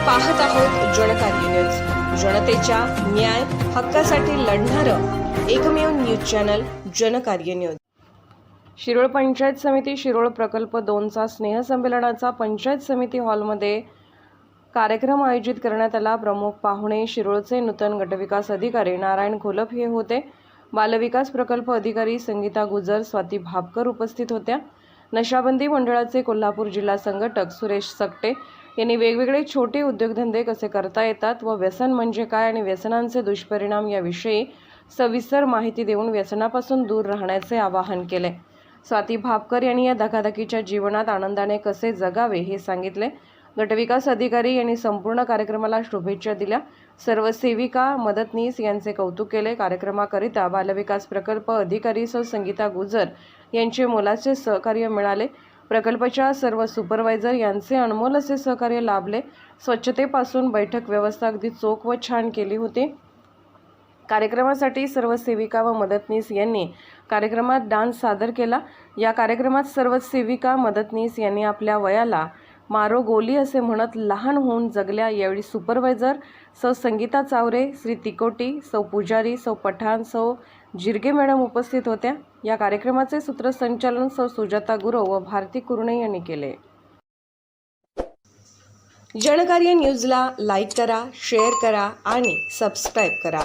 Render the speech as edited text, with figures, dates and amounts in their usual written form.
पाहत आहोत जनकार्य न्यूज, जनतेच्या न्याय हक्कासाठी लढणारं एकमेव news channel Jankarya news. Shirol panchayat समिती शिरोळ प्रकल्प 2चा स्नेहसंमेलनाचा पंचायत समिती हॉलमध्ये कार्यक्रम आयोजित करण्यात आला। प्रमुख पाहुणे शिरोळचे नूतन गटविकास अधिकारी नारायण घोलप हे होते। बालविकास प्रकल्प अधिकारी संगीता गुजर, स्वाती भापकर उपस्थित होत्या। नशाबंदी मंडळाचे कोल्हापूर जिल्हा संघटक सुरेश सकटे यांनी वेगवेगळे छोटे उद्योगधंदे कसे करता येतात व व्यसन म्हणजे काय आणि व्यसनांचे दुष्परिणाम याविषयी सविस्तर माहिती देऊन व्यसनापासून दूर राहण्याचे आवाहन केले। स्वाती भापकर यांनी या धकाधकीच्या जीवनात आनंदाने कसे जगावे हे सांगितले। गटविकास अधिकारी यांनी संपूर्ण कार्यक्रमाला शुभेच्छा दिल्या। सर्व सेविका मदतनीस यांचे कौतुक केले। कार्यक्रमाकरिता बालविकास प्रकल्प अधिकारी सौ संगीता गुजर यांचे मोलाचे सहकार्य मिळाले। प्रकल्पाच्या सर्व सुपरवायझर यांचे अनमोल असे सहकार्य लाभले। स्वच्छतेपासून बैठक व्यवस्था अगदी चोख व छान केली होती। कार्यक्रमासाठी सर्व सेविका व मदतनीस यांनी कार्यक्रमात डान्स सादर केला। या कार्यक्रमात सर्व सेविका मदतनीस यांनी आपल्या वयाला मारो गोली असे म्हणत लहान होऊन जगल्या। यावेळी सुपरवायझर सौ संगीता चावरे, श्री तिकोटी, सौ पुजारी, सौ पठाण, सौ जिरगे मॅडम उपस्थित होत्या। या कार्यक्रमाचे सूत्रसंचालन सौ सुजाता गुरव व भारती कुरणे यांनी केले। जनकार्य न्यूजला लाईक करा, शेअर करा आणि सबस्क्राईब करा।